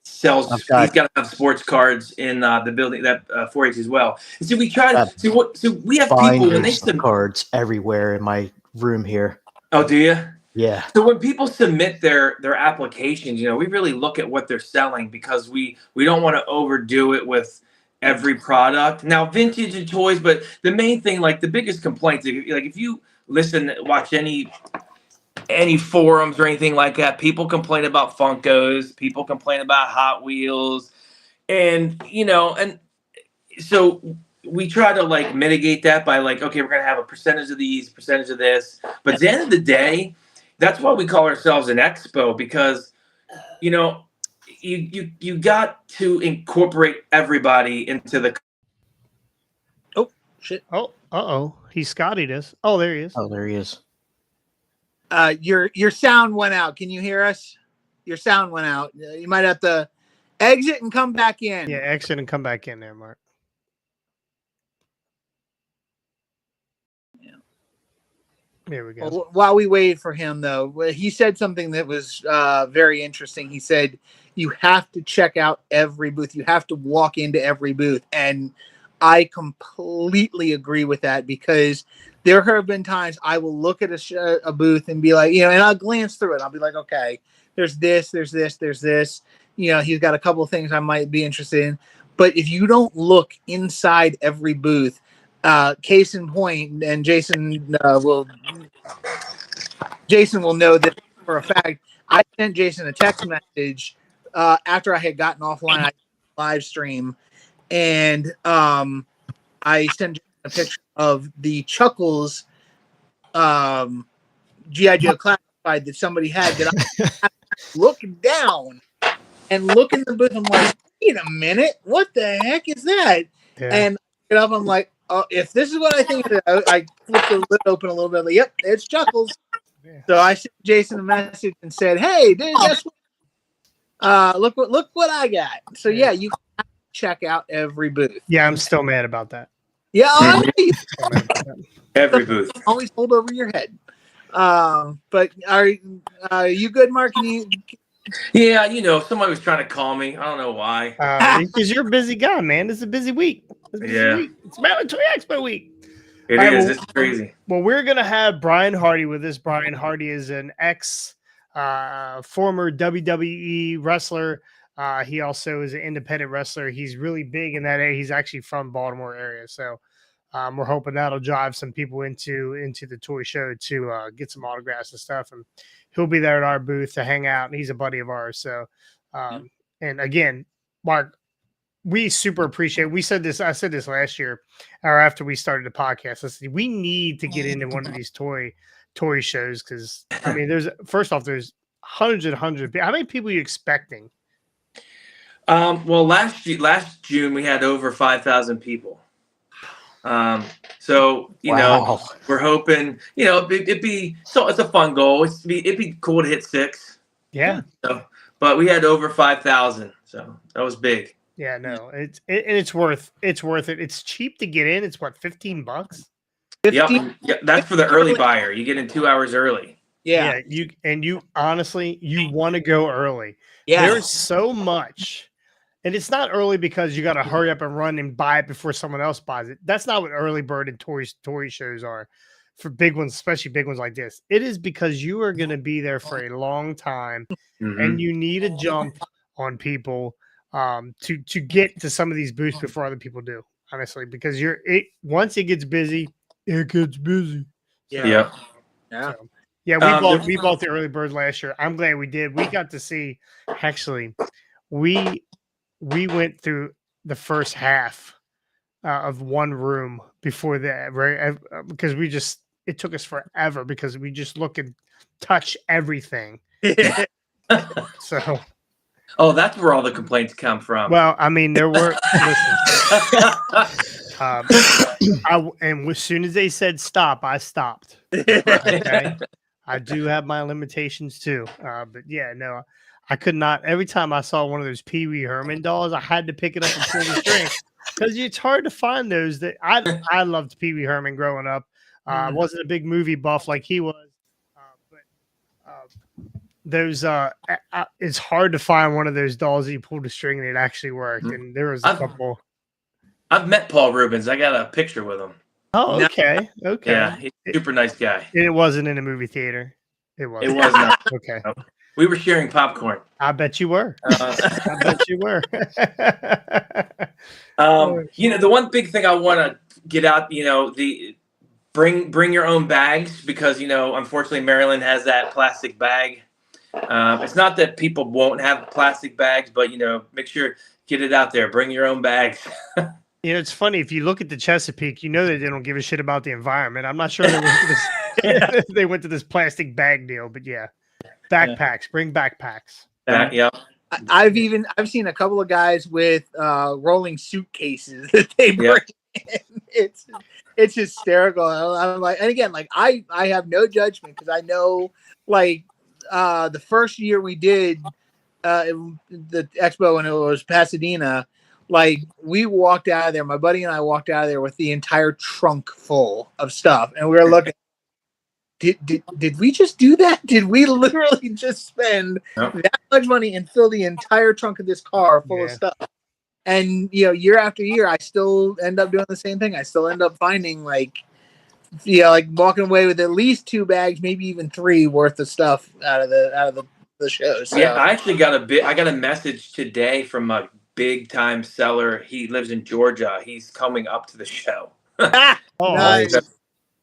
sells. He's got to have sports cards in the building that 4-H as well. And so we try to see what. So we have people when they submit cards everywhere in my room here. Oh, do you? Yeah. So when people submit their applications, we really look at what they're selling because we don't want to overdo it with every product. Now, vintage and toys, but the main thing, like the biggest complaints, if you watch any forums or anything like that, people complain about Funkos, people complain about Hot Wheels, and so we try to like mitigate that by like, okay, we're gonna have a percentage of these, percentage of this, but at the end of the day, that's why we call ourselves an expo, because you got to incorporate everybody into the. Oh shit! Oh, he Scottied us. Oh, there he is. Oh, there he is. Your sound went out. Can you hear us? Your sound went out. You might have to exit and come back in. Yeah, exit and come back in there, Mark. There we go. Well, while we wait for him, though, he said something that was very interesting. He said, you have to check out every booth. You have to walk into every booth. And I completely agree with that, because there have been times I will look at a booth and be like, and I'll glance through it. I'll be like, okay, there's this, there's this, there's this. He's got a couple of things I might be interested in. But if you don't look inside every booth, case in point, and Jason will know that for a fact. I sent Jason a text message after I had gotten offline. I live stream, and I sent a picture of the Chuckles G.I. Joe classified that somebody had. That I look down and look in the booth. I'm like, wait a minute, what the heck is that? Yeah. And I'm like, oh, if this is what I think, I flipped the lid open a little bit. Like, yep, it's Chuckles. Yeah. So I sent Jason a message and said, "Hey, dude, guess what? Look what I got." So yeah, you have to check out every booth. Yeah, I'm still mad about that. Yeah, Every booth. always hold over your head. But are you good, Mark? Can you? Yeah, somebody was trying to call me. I don't know why. Because you're a busy guy, man. It's a busy week. It's a busy week. It's Mandatory Expo week. It All right, is. well- It's crazy. Well, we're gonna have Brian Hardy with us. Brian Hardy is an former WWE wrestler. He also is an independent wrestler. He's really big in that area. He's actually from Baltimore area, so we're hoping that'll drive some people into the toy show to get some autographs and stuff. And he'll be there at our booth to hang out. And he's a buddy of ours. So, and again, Mark, we super appreciate. I said this last year, or after we started the podcast. I said we need to get into one of these toy shows because I mean, there's hundreds and hundreds of people. How many people are you expecting? Well, last June we had over 5,000 people. So you know, we're hoping, you know, it'd be so it's a fun goal. It'd be cool to hit 6. Yeah. So, but we had over 5,000, so that was big. Yeah, no, it's worth it. It's cheap to get in. It's what, $15? Yep. That's for the early buyer. You get in 2 hours early. Yeah. You honestly, you want to go early. Yeah. There's so much. And it's not early because you got to hurry up and run and buy it before someone else buys it. That's not what early bird and toy shows are for big ones, especially big ones like this. It is because you are going to be there for a long time and you need to jump on people to get to some of these booths before other people do, honestly, because once it gets busy, it gets busy. Yeah. So, yeah, we bought the early bird last year. I'm glad we did. We got to see, actually, we went through the first half of one room before that, right? Because it took us forever because we just look and touch everything. So, that's where all the complaints come from. well, I mean, there were. And as soon as they said stop, I stopped. Okay? I do have my limitations too, but yeah, no. I could not. Every time I saw one of those Pee Wee Herman dolls, I had to pick it up and pull the string because it's hard to find those. That I loved Pee Wee Herman growing up. I wasn't a big movie buff like he was, but those it's hard to find one of those dolls that you pulled the string and it actually worked. And there was a couple. I've met Paul Rubens. I got a picture with him. Oh, okay, okay. Yeah, he's a super nice guy. And it wasn't in a movie theater. It was. It was not. Okay. We were sharing popcorn. I bet you were. I bet you were. You know, the one big thing I want to get out, you know, the bring your own bags because, you know, unfortunately Maryland has that plastic bag. It's not that people won't have plastic bags, but, you know, make sure get it out there. Bring your own bags. You know, it's funny if you look at the Chesapeake, you know that they don't give a shit about the environment. I'm not sure they went to this plastic bag deal, but yeah. Backpacks, bring backpacks. Yeah. I've seen a couple of guys with rolling suitcases that they bring in. It's hysterical. I'm like, and again, like I have no judgment because I know, like the first year we did the expo when it was Pasadena, like we walked out of there. My buddy and I walked out of there with the entire trunk full of stuff, and we were looking. Did we just do that? Did we literally just spend that much money and fill the entire trunk of this car full of stuff? And you know, year after year, I still end up doing the same thing. I still end up finding like walking away with at least 2 bags, maybe even 3 worth of stuff out of the show. So. Yeah, I actually got a message today from a big time seller. He lives in Georgia. He's coming up to the show. Nice.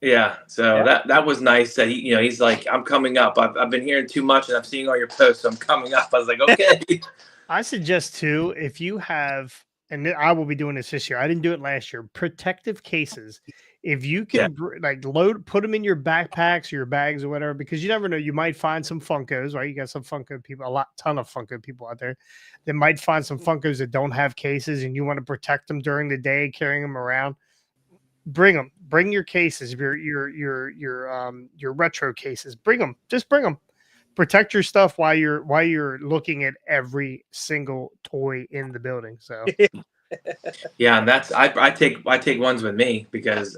Yeah, so that was nice that he's like, I'm coming up. I've been hearing too much and I'm seeing all your posts, so I'm coming up. I was like, okay. I suggest too, if you have, and I will be doing this year. I didn't do it last year. Protective cases. If you can put them in your backpacks or your bags or whatever, because you never know. You might find some Funkos, right? You got some Funko people, ton of Funko people out there that might find some Funkos that don't have cases, and you want to protect them during the day, carrying them around. Bring them. Bring your cases. Your retro cases. Bring them. Just bring them. Protect your stuff while you're looking at every single toy in the building. So yeah, and that's I take ones with me because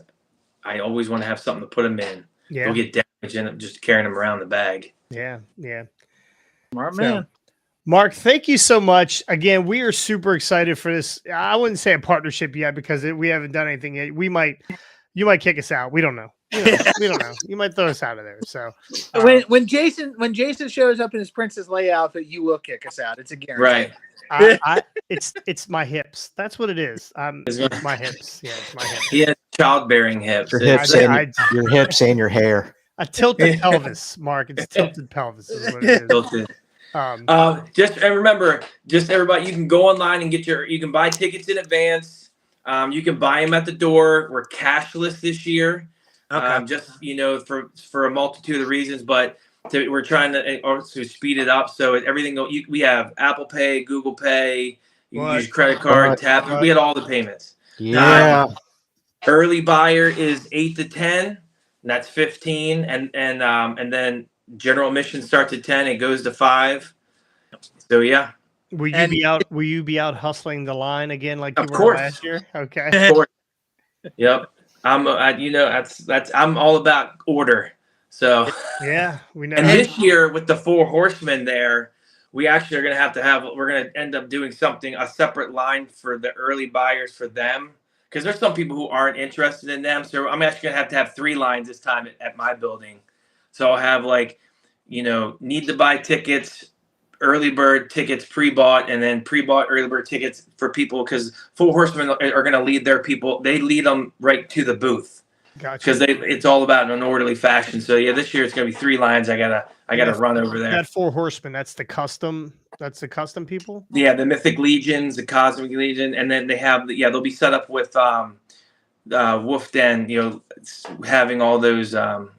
I always want to have something to put them in. Yeah, we'll get damaged and just carrying them around the bag. Yeah. Smart man. Mark, thank you so much. Again, we are super excited for this. I wouldn't say a partnership yet because we haven't done anything yet. We might, You might kick us out. We don't know. We don't know. You might throw us out of there. So when Jason shows up in his Princess Leia outfit, you will kick us out. It's a guarantee. Right. It's my hips. That's what it is. It's my hips. Yeah, it's my hips. He has childbearing hips. Your hips, your hips and your hair. A tilted pelvis, Mark. It's tilted pelvis is what it is. Tilted. Just and remember, just everybody, you can go online and you can buy tickets in advance. You can buy them at the door. We're cashless this year. Okay. Just for a multitude of reasons, but we're trying to speed it up. So everything we have Apple Pay, Google Pay. You can use credit card, tap. We had all the payments. Yeah. Early buyer is 8 to 10, and that's 15, and then general admission starts at 10. It goes to 5. So yeah. Will you be out hustling the line again like you were last year? Okay. Of course. Yep. I'm all about order. So yeah, we know. And this year with the 4 Horsemen there, we actually are going to we're going to end up doing a separate line for the early buyers for them. Because there's some people who aren't interested in them. So I'm actually going to have 3 lines this time at my building. So I'll have need to buy tickets, early bird tickets pre-bought, and then pre-bought early bird tickets for people because 4 Horsemen are going to lead their people. They lead them right to the booth. Gotcha. Because it's all about an orderly fashion. So yeah, this year it's going to be 3 lines. I gotta run over there. That 4 Horsemen, that's the custom people. Yeah, the Mythic Legions, the Cosmic Legion, and then they have they'll be set up with Wolf Den, having all those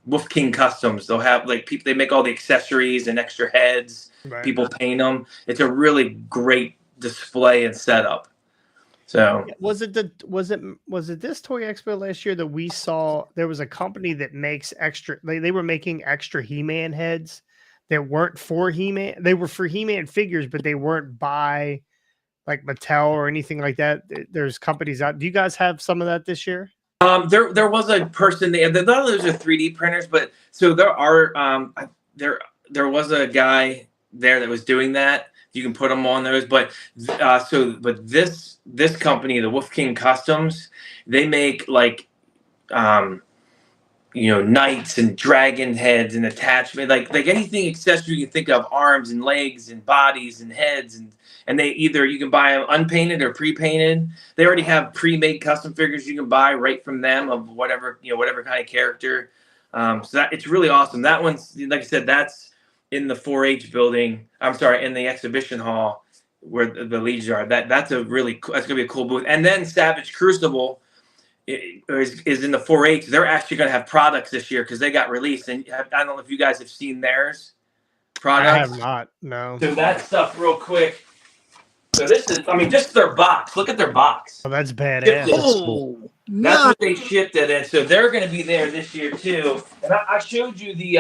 Wolf King customs. They'll have people. They make all the accessories and extra heads. Right. People paint them. It's a really great display and setup. So was it this Toy Expo last year that we saw? There was a company that makes extra. They were making extra He-Man heads that weren't for He-Man. They were for He-Man figures, but they weren't by like Mattel or anything like that. There's companies out. Do you guys have some of that this year? There was a person there. None of those are 3D printers, but so there are. There was a guy there that was doing that. You can put them on those, but this company, the Wolf King Customs, they make knights and dragon heads and attachment, like anything accessory you can think of, arms and legs and bodies and heads, and they you can buy them unpainted or pre-painted. They already have pre-made custom figures you can buy right from them of whatever kind of character. So that it's really awesome. That one's, like I said, that's in the 4-H building. I'm sorry, in the exhibition hall where the leads are. That's gonna be a cool booth. And then Savage Crucible is in the 4-H. They're actually gonna have products this year because they got released. And I don't know if you guys have seen theirs. Products. I have not. No. So that stuff, real quick. So this is, just their box. Look at their box. Oh, that's badass. That's what they shipped it in. So they're gonna be there this year too. And I showed you the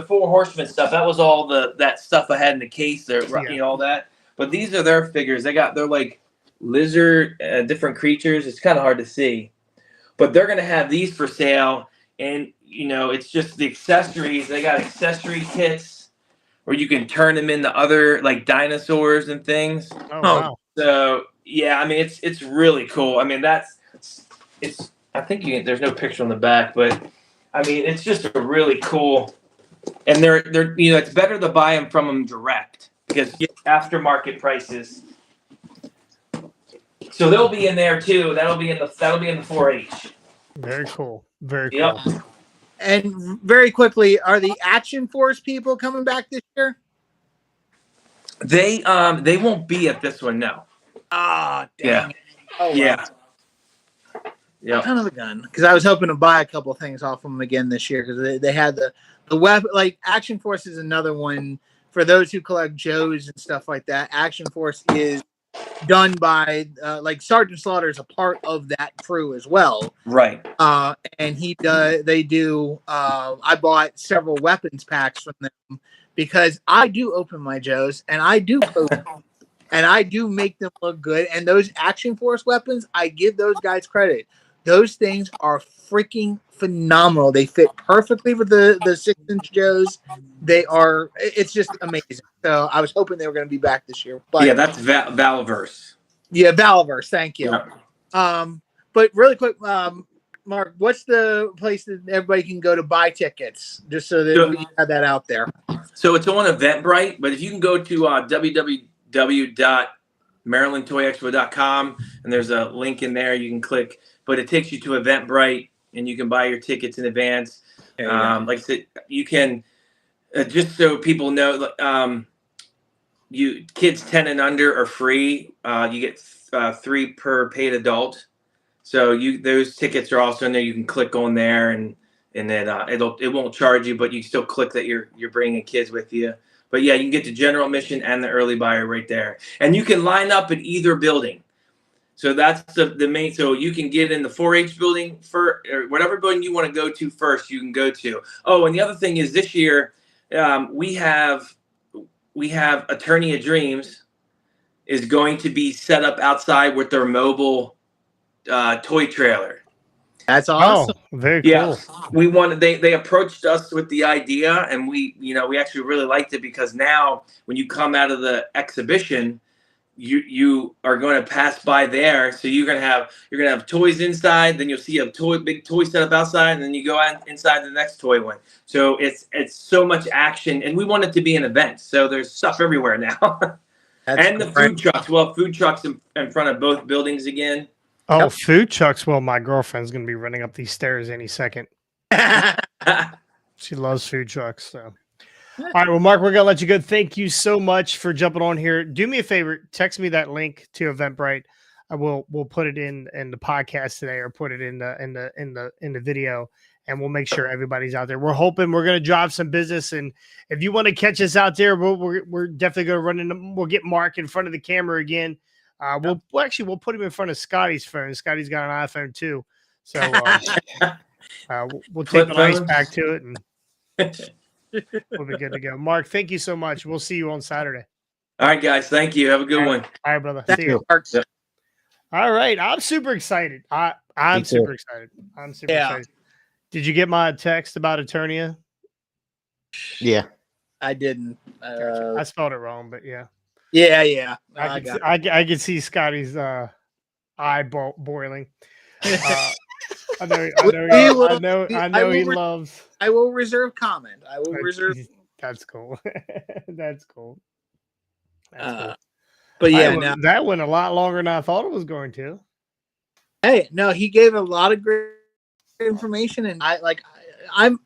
4 Horsemen stuff. That was all that stuff I had in the case there, all that. But these are their figures. They're like lizard, different creatures. It's kind of hard to see. But they're going to have these for sale. And, it's just the accessories. They got accessory kits where you can turn them into other, like, dinosaurs and things. Oh, wow. So, yeah, it's really cool. I think there's no picture on the back, but, it's just a really cool. And they're it's better to buy them from them direct because aftermarket prices. So they'll be in there too. That'll be in the 4-H. Very cool. Very cool. Yep. And very quickly, are the Action Force people coming back this year? They won't be at this one, no. Ah, dang. Yeah. Oh, wow. Yeah. Yeah. Kind of a gun, because I was hoping to buy a couple things off them again this year because they had the weapon. Like Action Force is another one for those who collect Joes and stuff like that. Action Force is done by Sergeant Slaughter is a part of that crew as well, right? And they do. I bought several weapons packs from them because I do open my Joes and I do open and I do make them look good. And those Action Force weapons, I give those guys credit. Those things are freaking phenomenal. They fit perfectly with the 6-inch Joes. It's just amazing. So I was hoping they were going to be back this year. But yeah, that's Valaverse. Yeah, Valaverse. Thank you. Yeah. But really quick, Mark, what's the place that everybody can go to buy tickets? Just so that we have that out there. So it's on Eventbrite, but if you can go to www.marylandtoyexpo.com, and there's a link in there you can click, but it takes you to Eventbrite, and you can buy your tickets in advance. Like I said, you can just so people know, you kids 10 and under are free. You get 3 per paid adult. So those tickets are also in there. You can click on there, and then it won't charge you, but you still click that you're bringing kids with you. But yeah, you can get the general admission and the early buyer right there, and you can line up at either building. So that's the main. So you can get in the 4-H building or whatever building you want to go to first. You can go to. Oh, and the other thing is this year we have Attorney of Dreams is going to be set up outside with their mobile toy trailer. That's awesome. Oh, very cool. Yeah, we wanted. They approached us with the idea, and we actually really liked it because now when you come out of the exhibition, you are going to pass by there. So you're gonna have toys inside. Then you'll see a big toy set up outside, and then you go out inside the next toy one. So it's so much action, and we want it to be an event. So there's stuff everywhere now. And the food trucks. Well, food trucks in front of both buildings again. Oh, yep. Food trucks. Well, my girlfriend's going to be running up these stairs any second. She loves food trucks. So, all right. Well, Mark, we're going to let you go. Thank you so much for jumping on here. Do me a favor. Text me that link to Eventbrite. We'll put it in the podcast today, or put it in the video, and we'll make sure everybody's out there. We're hoping we're going to drive some business, and if you want to catch us out there, we're definitely going to run into. We'll get Mark in front of the camera again. We'll put him in front of Scotty's phone. Scotty's got an iPhone too, so we'll take the ice back to it, and we'll be good to go. Mark, thank you so much. We'll see you on Saturday. All right, guys. Thank you. Have a good one. All right, brother. Thank see you. Yep. All right, I'm super excited. I'm super excited. I'm super excited. Did you get my text about Eternia? Yeah, I didn't. Gotcha. I spelled it wrong, but yeah. Yeah. I can see Scotty's eye boiling. I know he loves. I will reserve comment. I will reserve. That's cool. That's cool. Cool. But yeah, that went a lot longer than I thought it was going to. Hey, no, he gave a lot of great information, and I'm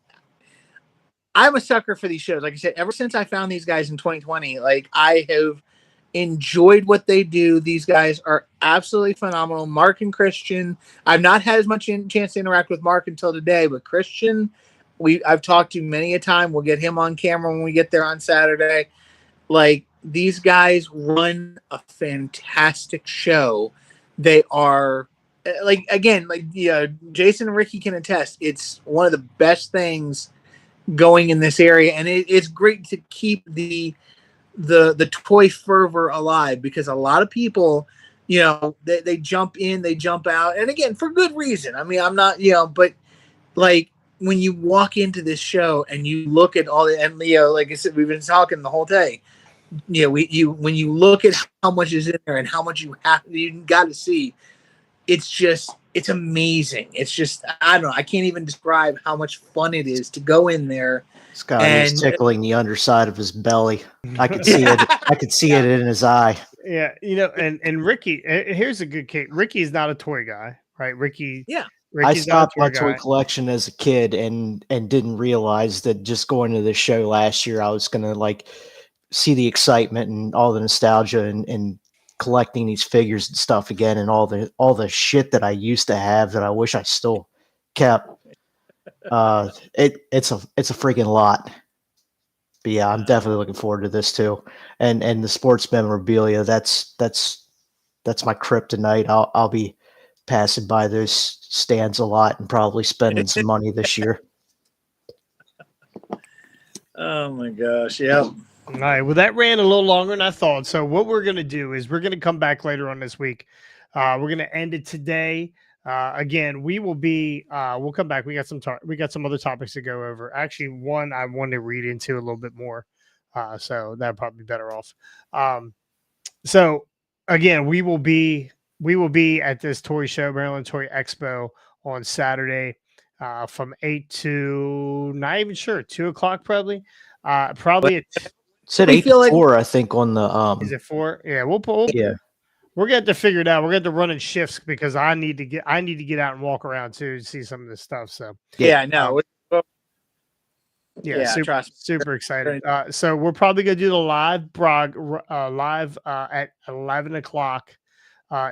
a sucker for these shows. Like I said, ever since I found these guys in 2020, like I have enjoyed what they do. These guys are absolutely phenomenal. Mark and Christian, I've not had as much chance to interact with Mark until today, but Christian, I've talked to many a time. We'll get him on camera when we get there on Saturday. Like, these guys run a fantastic show. They are Jason and Ricky can attest. It's one of the best things going in this area, and it's great to keep the toy fervor alive, because a lot of people, they jump in, they jump out, and again, for good reason. I mean, I'm not, but like when you walk into this show and you look at all the, and like I said, we've been talking the whole day. When you look at how much is in there and how much you got to see, it's amazing. It's just, I don't know. I can't even describe how much fun it is to go in there. Scott is tickling the underside of his belly. I could see it. I could see it in his eye. Yeah, and Ricky. Here's a good case. Ricky is not a toy guy, right? Ricky. Yeah. Ricky's I stopped my toy collection as a kid and didn't realize that just going to this show last year, I was gonna see the excitement and all the nostalgia and collecting these figures and stuff again, and all the shit that I used to have that I wish I still kept. It's a freaking lot. But yeah, I'm definitely looking forward to this too. And the sports memorabilia, that's my kryptonite. I'll be passing by those stands a lot and probably spending some money this year. Oh my gosh, yeah. All right. Well, that ran a little longer than I thought. So what we're going to do is we're going to come back later on this week. We're going to end it today. Again, we'll come back. We got some other topics to go over. Actually, one I want to read into a little bit more. So that'd probably be better off. So again, we will be at this toy show, Maryland Toy Expo, on Saturday from 8 to not even sure 2 o'clock probably. Probably It said We 8 feel to like- 4, I think, on the is it 4? Yeah, we'll pull. yeah. We're going to have to figure it out. We're going to have to run in shifts because I need to get out and walk around too to see some of this stuff. So Yeah, I know. yeah, Yeah, trust me. super excited. So we're probably going to do the live live at 11 o'clock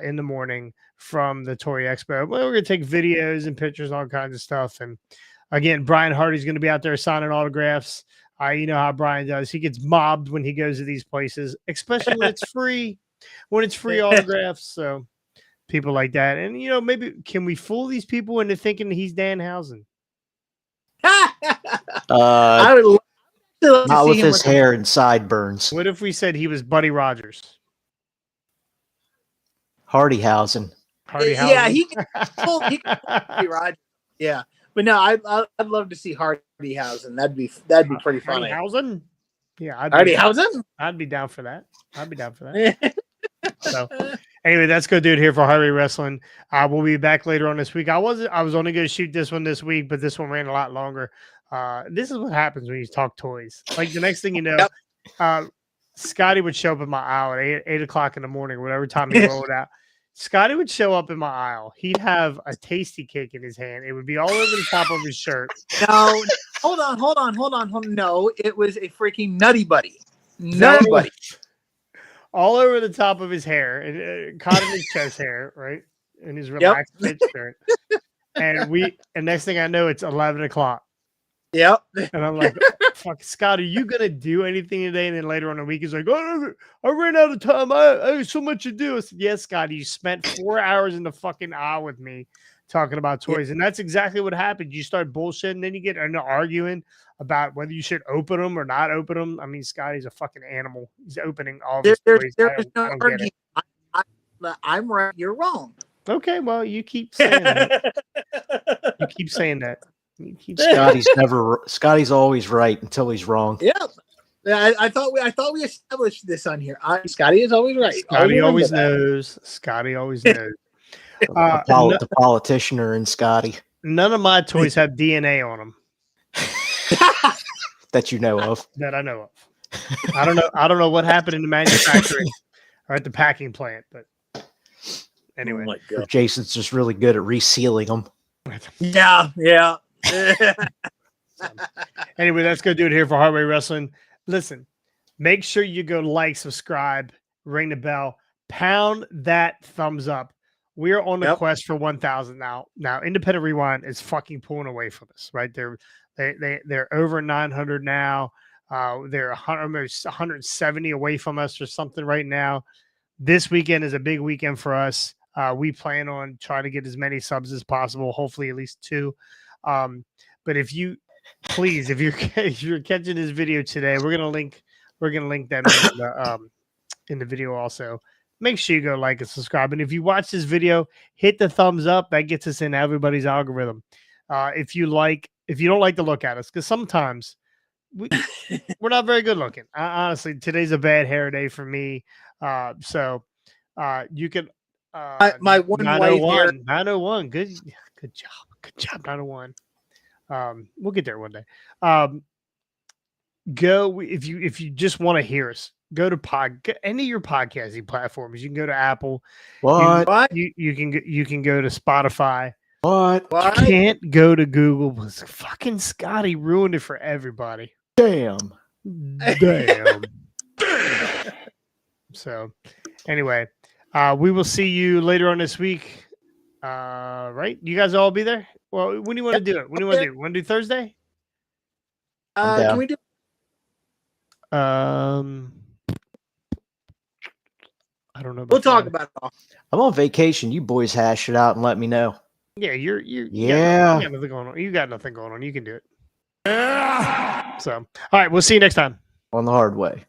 in the morning from the Toy Expo. Well, we're going to take videos and pictures, all kinds of stuff. And again, Brian Hardy's going to be out there signing autographs. You know how Brian does. He gets mobbed when he goes to these places, especially when it's free. When it's free autographs, so people like that, and maybe can we fool these people into thinking he's Danhausen? I would love to Not see with him his hair and sideburns. What if we said he was Buddy Rogers? Hardyhausen. Yeah, he can be Roger. Yeah, but no, I'd love to see Hardyhausen. That'd be pretty funny. Hardyhausen? Yeah, Hardyhausen. I'd be down for that. So anyway, that's good, dude. Here for Highway Wrestling. We'll be back later on this week. I was only going to shoot this one this week, but this one ran a lot longer. This is what happens when you talk toys. Like the next thing you know, Scotty would show up in my aisle at 8 o'clock in the morning, whatever time he rolled out. Scotty would show up in my aisle. He'd have a tasty cake in his hand. It would be all over the top of his shirt. No, hold on. No, it was a freaking Nutty Buddy. Nutty Buddy. All over the top of his hair, and caught in his chest hair, right? In his relaxed fit shirt. And next thing I know, it's 11 o'clock. Yep. And I'm like, fuck, Scott, are you gonna do anything today? And then later on in the week, he's like, oh, I ran out of time. I have so much to do. I said, yes, Scott, you spent 4 hours in the fucking aisle with me talking about toys. And that's exactly what happened. You start bullshitting, then you get into arguing about whether you should open them or not open them. I mean, Scotty's a fucking animal. He's opening all these toys. There's no argument. I'm right. You're wrong. Okay, well, you keep saying that. You keep saying that. Scotty's always right until he's wrong. Yeah. I thought we established this on here. Scotty is always right. Scotty always knows. Scotty always knows. The politician and Scotty. None of my toys have DNA on them. That you know of. That I know of. I don't know what happened in the manufacturing or at the packing plant, but anyway. Oh my God. Jason's just really good at resealing them. Yeah. Anyway, that's good, dude. Here for Hardway Wrestling. Listen, make sure you go like, subscribe, ring the bell, pound that thumbs up. We are on the quest for 1,000 now. Now, Independent Rewind is fucking pulling away from us, right? They're over 900 now. They're almost 170 away from us or something right now. This weekend is a big weekend for us. We plan on trying to get as many subs as possible, hopefully at least 2. But if you're catching this video today, we're gonna link that in the video also. Make sure you go like and subscribe. And if you watch this video, hit the thumbs up. That gets us in everybody's algorithm. If you don't like to look at us, because sometimes we're not very good looking. Honestly, today's a bad hair day for me. So you can my one white hair. 901. Good job, 901. We'll get there one day. Go if you just want to hear us. Go to any of your podcasting platforms. You can go to Apple. What? You can go to Spotify. What? You can't go to Google because fucking Scotty ruined it for everybody. Damn. So, anyway, we will see you later on this week. Right? You guys all be there? Well, when do you want to do it? When do you want to do it? Want to do Thursday? Can we do? I don't know. We'll talk about it all. I'm on vacation. You boys hash it out and let me know. Yeah, you got nothing going on. You got nothing going on. You can do it. So, all right, we'll see you next time On the hard way.